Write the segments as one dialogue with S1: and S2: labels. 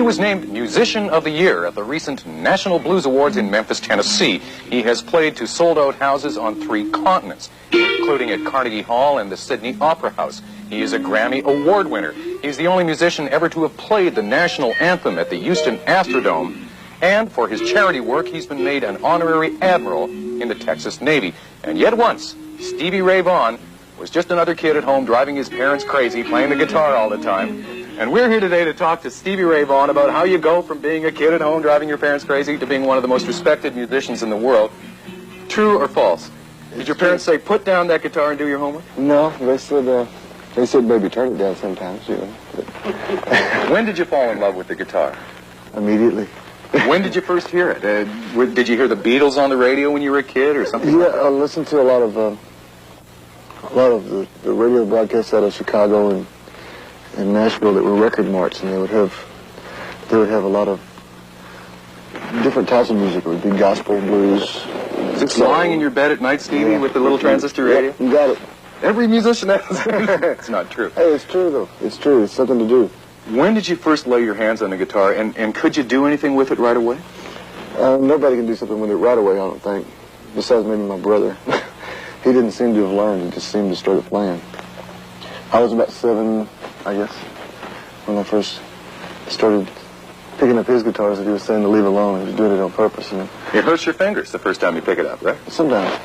S1: was named Musician of the Year at the recent National Blues Awards in Memphis, Tennessee. He has played to sold-out houses on 3 continents, including at Carnegie Hall and the Sydney Opera House. He is a Grammy Award winner. He's the only musician ever to have played the national anthem at the Houston Astrodome. And for his charity work, he's been made an honorary admiral in the Texas Navy. And yet once, Stevie Ray Vaughan was just another kid at home driving his parents crazy, playing the guitar all the time. And we're here today to talk to Stevie Ray Vaughan about how you go from being a kid at home driving your parents crazy to being one of the most respected musicians in the world. True or false? Did your parents say, put down that guitar and do your homework?
S2: No, they said, baby, turn it down sometimes, you know.
S1: When did you fall in love with the guitar?
S2: Immediately.
S1: When did you first hear it? Did you hear the Beatles on the radio when you were a kid or something?
S2: Yeah,
S1: like that?
S2: I listened to a lot of the radio broadcasts out of Chicago and Nashville that were record marts, and they would have a lot of different types of music. It would be gospel, blues.
S1: Is it lying in your bed at night, Stevie, with the little transistor radio?
S2: You got it.
S1: Every musician has. It's not true.
S2: Hey, it's true though. It's true. It's something to do.
S1: When did you first lay your hands on the guitar, and could you do anything with it right away?
S2: Nobody can do something with it right away, I don't think, besides maybe my brother. He didn't seem to have learned. He just seemed to start playing. I was about 7, I guess, when I first started picking up his guitars that he was saying to leave alone. He was doing it on purpose, you know.
S1: It hurts your fingers the first time you pick it up, right?
S2: Sometimes.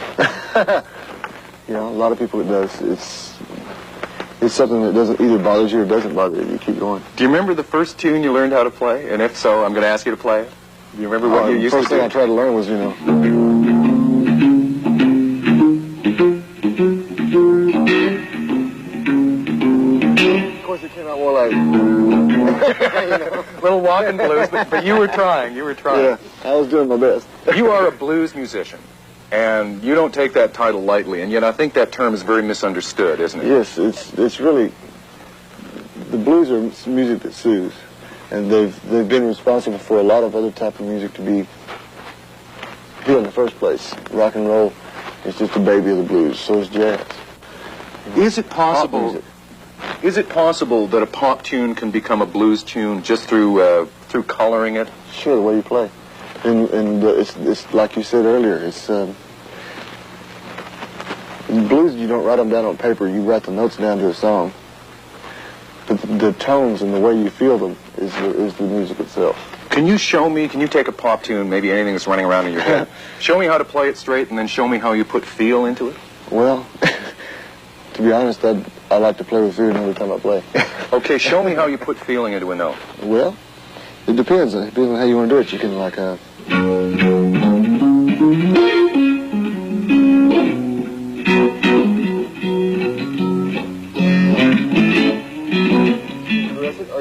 S2: You know, a lot of people it does. It's something that doesn't either bothers you or doesn't bother you. You keep going.
S1: Do you remember the first tune you learned how to play? And if so, I'm going to ask you to play it. Do you remember what you used to do?
S2: The first thing I tried to learn was, you know. Of course, it came out more like. You know?
S1: Little walking blues, but you were trying. You were trying.
S2: Yeah, I was doing my best.
S1: You are a blues musician. And you don't take that title lightly, and yet I think that term is very misunderstood, isn't it?
S2: Yes, it's really, the blues are music that soothes, and they've been responsible for a lot of other type of music to be here in the first place. Rock and roll is just a baby of the blues, so is jazz.
S1: Is it possible? Is it possible that a pop tune can become a blues tune just through coloring it?
S2: Sure, the way you play. And it's like you said earlier, it's blues, you don't write them down on paper, you write the notes down to a song. But the tones and the way you feel them is the music itself.
S1: Can you show me, can you take a pop tune, maybe anything that's running around in your head, show me how to play it straight and then show me how you put feel into it?
S2: Well, to be honest, I like to play with feeling every time I play.
S1: Okay, show me how you put feeling into a note.
S2: Well, it depends. It depends on how you want to do it. You can like or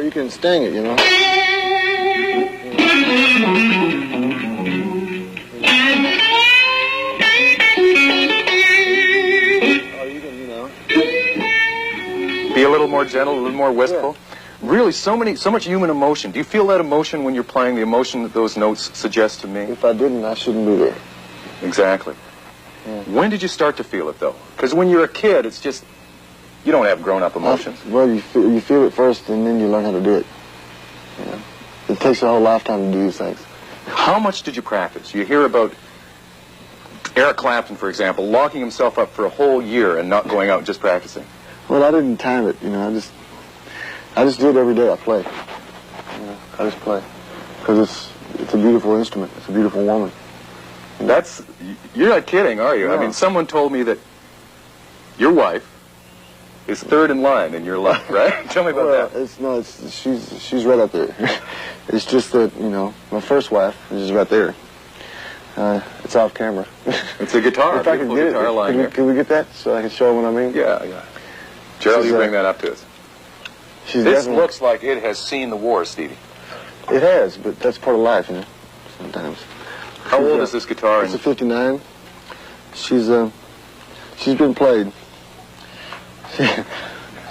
S2: you can sting it, you know. Or you can, you know.
S1: Be a little more gentle, a little more wistful. Yeah. Really, so much human emotion. Do you feel that emotion when you're playing, the emotion that those notes suggest to me?
S2: If I didn't, I shouldn't be there.
S1: Exactly.
S2: Yeah.
S1: When did you start to feel it, though? Because when you're a kid, it's just, you don't have grown-up emotions.
S2: Well, you feel it first, and then you learn how to do it. You know? It takes a whole lifetime to do these things.
S1: How much did you practice? You hear about Eric Clapton, for example, locking himself up for a whole year and not going out and just practicing.
S2: Well, I didn't time it, you know. I just do it every day. I play. You know, I just play because it's a beautiful instrument. It's a beautiful woman.
S1: You're not kidding, are you? No. I mean, someone told me that your wife is third in line in your life, right? Tell me about that.
S2: She's right up there. It's just that, you know, my first wife is right there. It's off camera.
S1: It's a guitar.
S2: If I can get it, can we get that so I can show them what I mean?
S1: Yeah. Gerald, you bring that up to us. This looks like it has seen the war, Stevie.
S2: It has, but that's part of life, you know, sometimes.
S1: How old is this guitar?
S2: It's a 59. She's been played.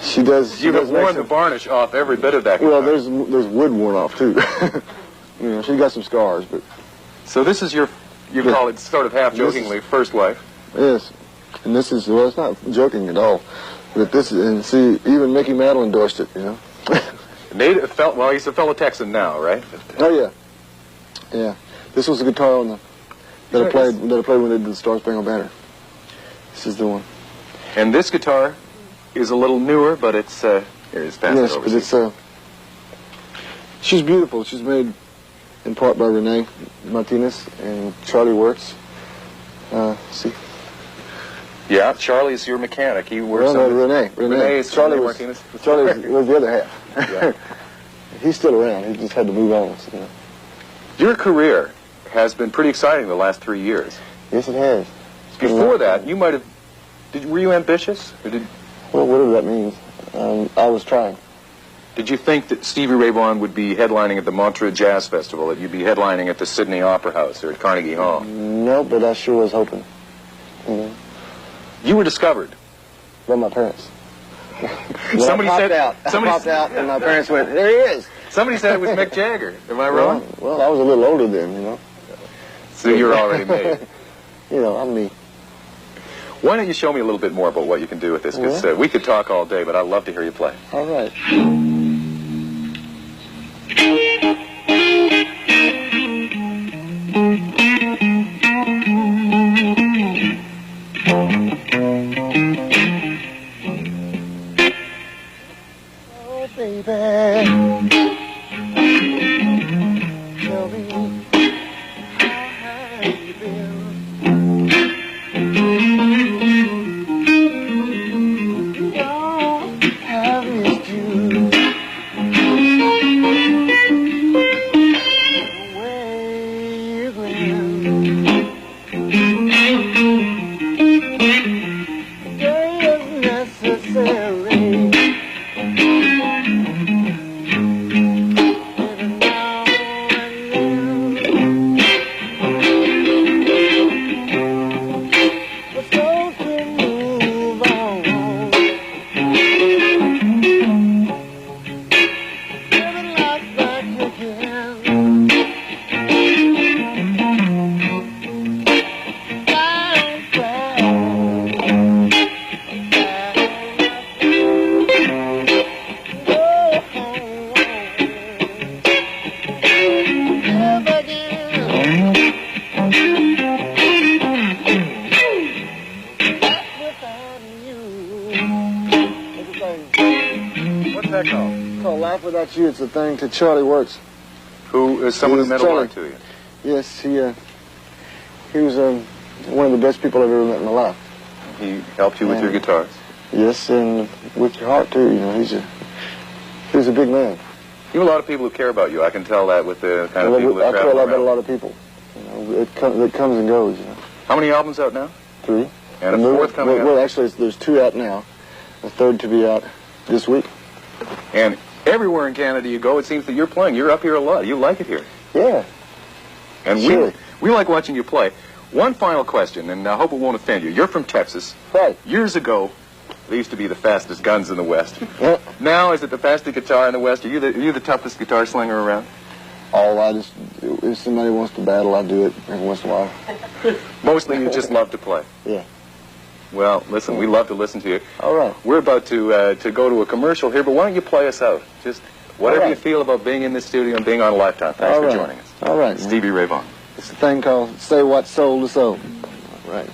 S2: She does.
S1: You have worn the varnish off every bit of that guitar.
S2: Well, there's wood worn off, too. You know, she's got some scars, but...
S1: So this is you call it sort of half-jokingly, first wife.
S2: Yes. And this is, well, it's not joking at all. But this is, and see, even Mickey Mantle endorsed it, you know.
S1: Native, well, he's a fellow Texan now, right?
S2: Oh yeah, yeah. This was a guitar on the that I played when they did the Star Spangled Banner. This is the one.
S1: And this guitar is a little newer, but it's here. It's passed
S2: yes,
S1: over.
S2: but it's she's beautiful. She's made in part by Renee Martinez and Charlie Wirtz. See.
S1: Yeah, Charlie's your mechanic. He works.
S2: No, Renee.
S1: Renee is
S2: Charlie
S1: Martinez.
S2: Charlie was the other half.
S1: Yeah.
S2: He's still around. He just had to move on. So, you know.
S1: Your career has been pretty exciting the last 3 years.
S2: Yes, it has.
S1: Before that, you might have. Were you ambitious? Or
S2: well, whatever that means. I was trying.
S1: Did you think that Stevie Ray Vaughan would be headlining at the Montreux Jazz Festival, that you'd be headlining at the Sydney Opera House or at Carnegie Hall?
S2: No, but I sure was hoping.
S1: You were discovered
S2: by my parents.
S1: Somebody said
S2: I popped out, and my parents went, "There he is."
S1: Somebody said it was Mick Jagger. Am I wrong?
S2: Well, I was a little older then, you know.
S1: So you were already made.
S2: You know, I'm me.
S1: Why don't you show me a little bit more about what you can do with this? Because we could talk all day, but I'd love to hear you play.
S2: All right. Oh, baby, tell me how you feel. Without You. It's a thing to Charlie Wirtz.
S1: Who is someone who meant a lot to you?
S2: Yes, he was one of the best people I've ever met in my life.
S1: He helped you with your guitars?
S2: Yes, and with your heart too. You know, he's a big man.
S1: You have a lot of people who care about you. I can tell that with the kind of people that
S2: I
S1: travel
S2: care
S1: around.
S2: about a lot of people. You know, it comes and goes. You know.
S1: How many albums out now?
S2: 3.
S1: And a fourth coming out?
S2: Well, actually, there's 2 out now. A third to be out this week.
S1: And everywhere in Canada you go, it seems that you're playing. You're up here a lot. You like it here.
S2: Yeah.
S1: And
S2: sure.
S1: we like watching you play. One final question, and I hope it won't offend you. You're from Texas.
S2: Right.
S1: Years ago, they used to be the fastest guns in the West.
S2: Yeah.
S1: Now, is it the fastest guitar in the West? Are you the toughest guitar slinger around?
S2: If somebody wants to battle, I do it every once in a while.
S1: Mostly you just love to play.
S2: Yeah.
S1: Well, listen, we love to listen to you.
S2: All right.
S1: We're about to go to a commercial here, but why don't you play us out? Just whatever you feel about being in this studio and being on Lifetime. Thanks for joining us.
S2: All right.
S1: Stevie Ray Vaughan.
S2: It's a thing called Say What Soul to Soul. Right.